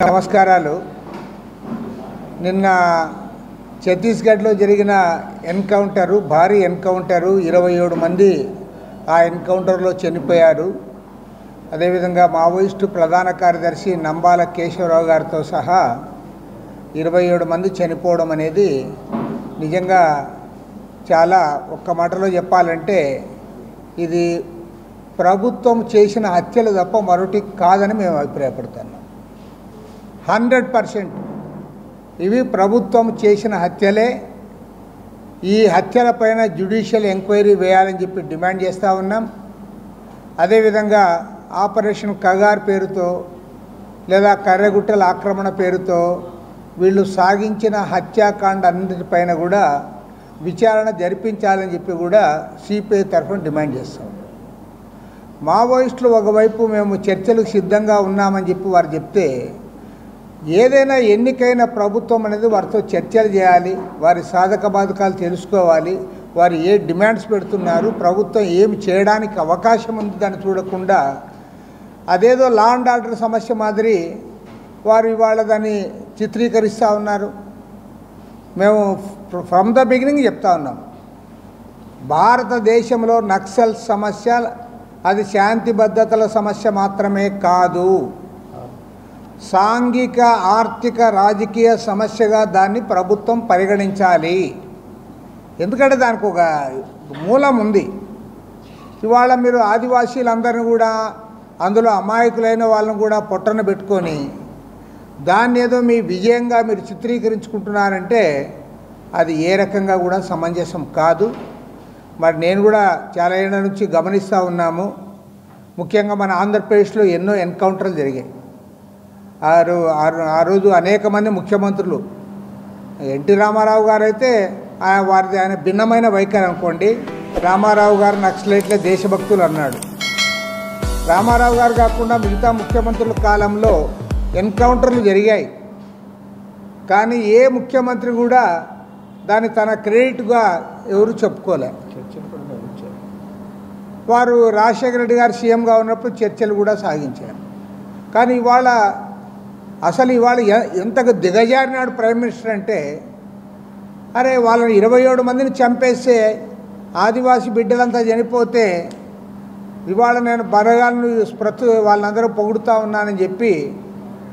నమస్కారాలు. నిన్న ఛత్తీస్గఢ్లో జరిగిన ఎన్కౌంటరు, భారీ ఎన్కౌంటరు, 27 మంది ఆ ఎన్కౌంటర్లో చనిపోయారు. అదేవిధంగా మావోయిస్టు ప్రధాన కార్యదర్శి నంబాల కేశవరావు గారితో సహా 27 మంది చనిపోవడం అనేది నిజంగా చాలా, ఒక్క మాటలో చెప్పాలంటే ఇది ప్రభుత్వం చేసిన హత్యలు తప్ప మరొకటి కాదని మేము అభిప్రాయపడుతున్నాం. 100% ఇవి ప్రభుత్వం చేసిన హత్యలే. ఈ హత్యలపైన జ్యుడిషియల్ ఎంక్వైరీ వేయాలని చెప్పి డిమాండ్ చేస్తూ ఉన్నాం. అదేవిధంగా ఆపరేషన్ కగార్ పేరుతో లేదా కర్రెగుట్టల ఆక్రమణ పేరుతో వీళ్ళు సాగించిన హత్యాకాండ అన్నిటిపైన కూడా విచారణ జరిపించాలని చెప్పి కూడా సిపిఐ తరఫున డిమాండ్ చేస్తాం. మావోయిస్టులు ఒకవైపు మేము చర్చలకు సిద్ధంగా ఉన్నామని చెప్పి వారు చెప్తే, ఏదైనా ఎన్నికైన ప్రభుత్వం అనేది వారితో చర్చలు చేయాలి, వారి సాధక బాధకాలు తెలుసుకోవాలి, వారు ఏ డిమాండ్స్ పెడుతున్నారు, ప్రభుత్వం ఏమి చేయడానికి అవకాశం ఉంది దాన్ని చూడకుండా అదేదో లా అండ్ ఆర్డర్ సమస్య మాదిరి వారు ఇవాళ దాన్ని చిత్రీకరిస్తూ ఉన్నారు. మేము ఫ్రమ్ ద బిగినింగ్ చెప్తా ఉన్నాం, భారతదేశంలో నక్సల్ సమస్య అది శాంతి భద్రతల సమస్య మాత్రమే కాదు, సాంఘిక ఆర్థిక రాజకీయ సమస్యగా దాన్ని ప్రభుత్వం పరిగణించాలి. ఎందుకంటే దానికి ఒక మూలం ఉంది. ఇవాళ మీరు ఆదివాసీలందరినీ కూడా, అందులో అమాయకులైన వాళ్ళని కూడా పొట్టన పెట్టుకొని దాన్ని ఏదో మీ విజయంగా మీరు చిత్రీకరించుకుంటున్నారంటే అది ఏ రకంగా కూడా సమంజసం కాదు. మరి నేను కూడా చాలా ఏళ్ళ నుంచి గమనిస్తూ ఉన్నాము. ముఖ్యంగా మన ఆంధ్రప్రదేశ్లో ఎన్నో ఎన్కౌంటర్లు జరిగాయి. ఆ రోజు అనేక మంది ముఖ్యమంత్రులు, ఎన్టీ రామారావు గారు అయితే ఆయన భిన్నమైన వైఖరి అనుకోండి. రామారావు గారు నక్సలైట్లే దేశభక్తులు అన్నాడు. రామారావు గారు కాకుండా మిగతా ముఖ్యమంత్రుల కాలంలో ఎన్కౌంటర్లు జరిగాయి. కానీ ఏ ముఖ్యమంత్రి కూడా దాన్ని తన క్రెడిట్గా ఎవరు చెప్పుకోలే. వారు రాజశేఖర రెడ్డి గారు సీఎంగా ఉన్నప్పుడు చర్చలు కూడా సాగించారు. కానీ ఇవాళ ఎంతగా దిగజారినాడు ప్రైమ్ మినిస్టర్ అంటే, అరే వాళ్ళని 27 మందిని చంపేస్తే ఆదివాసీ బిడ్డలంతా చనిపోతే ఇవాళ నేను బరగాలను వాళ్ళందరూ పొగుడుతూ ఉన్నానని చెప్పి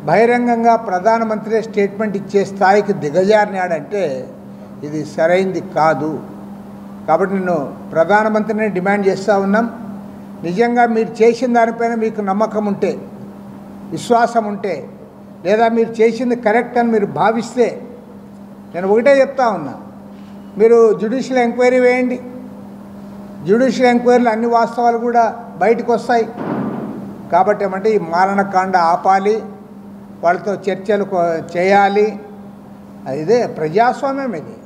బహిరంగంగా ప్రధానమంత్రి స్టేట్మెంట్ ఇచ్చే స్థాయికి దిగజారినాడంటే ఇది సరైంది కాదు. కాబట్టి నేను ప్రధానమంత్రిని డిమాండ్ చేస్తూ ఉన్నాం, నిజంగా మీరు చేసిన దానిపైన మీకు నమ్మకం ఉంటే, విశ్వాసం ఉంటే, లేదా మీరు చేసింది కరెక్ట్ అని మీరు భావిస్తే, నేను ఒకటే చెప్తా ఉన్నా, మీరు జ్యుడిషియల్ ఎంక్వైరీ వేయండి. జ్యుడిషియల్ ఎంక్వైరీలో అన్ని వాస్తవాలు కూడా బయటకు వస్తాయి. కాబట్టి ఏమంటే ఈ మారణకాండ ఆపాలి, వాళ్ళతో చర్చలు చేయాలి. ఇదే ప్రజాస్వామ్యం. ఇది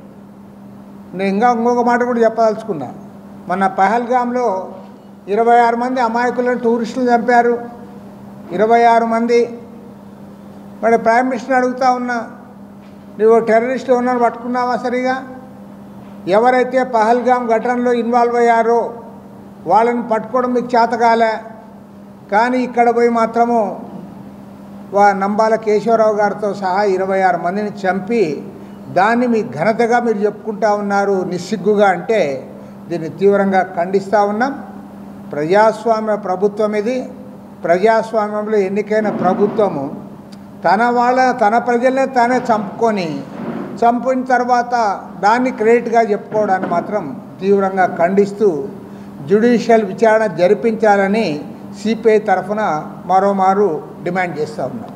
నేను ఇంకొక మాట కూడా చెప్పదలుచుకున్నా. మన పహల్గామ్లో 26 మంది అమాయకులను టూరిస్టులు చంపారు. 26 మంది. మరి ప్రైమ్ మినిస్టర్ అడుగుతా ఉన్నా, నువ్వు టెర్రరిస్ట్ ఉన్నాను పట్టుకున్నావా సరిగా? ఎవరైతే పహల్గామ్ ఘటనలో ఇన్వాల్వ్ అయ్యారో వాళ్ళని పట్టుకోవడం మీకు చేతకాలే. కానీ ఇక్కడ పోయి మాత్రము నంబాల కేశవరావు గారితో సహా 26 మందిని చంపి దాన్ని మీ ఘనతగా మీరు చెప్పుకుంటా ఉన్నారు నిస్సిగ్గుగా. అంటే దీన్ని తీవ్రంగా ఖండిస్తూ ఉన్నాం. ప్రజాస్వామ్య ప్రభుత్వం ఇది. ప్రజాస్వామ్యంలో ఎన్నికైన ప్రభుత్వము తన ప్రజలనే తానే చంపిన తర్వాత దాన్ని క్రెడిట్గా చెప్పుకోవడాన్ని మాత్రం తీవ్రంగా ఖండిస్తూ జ్యుడిషియల్ విచారణ జరిపించాలని సిపిఐ తరఫున మరోమారు డిమాండ్ చేస్తూ ఉన్నాం.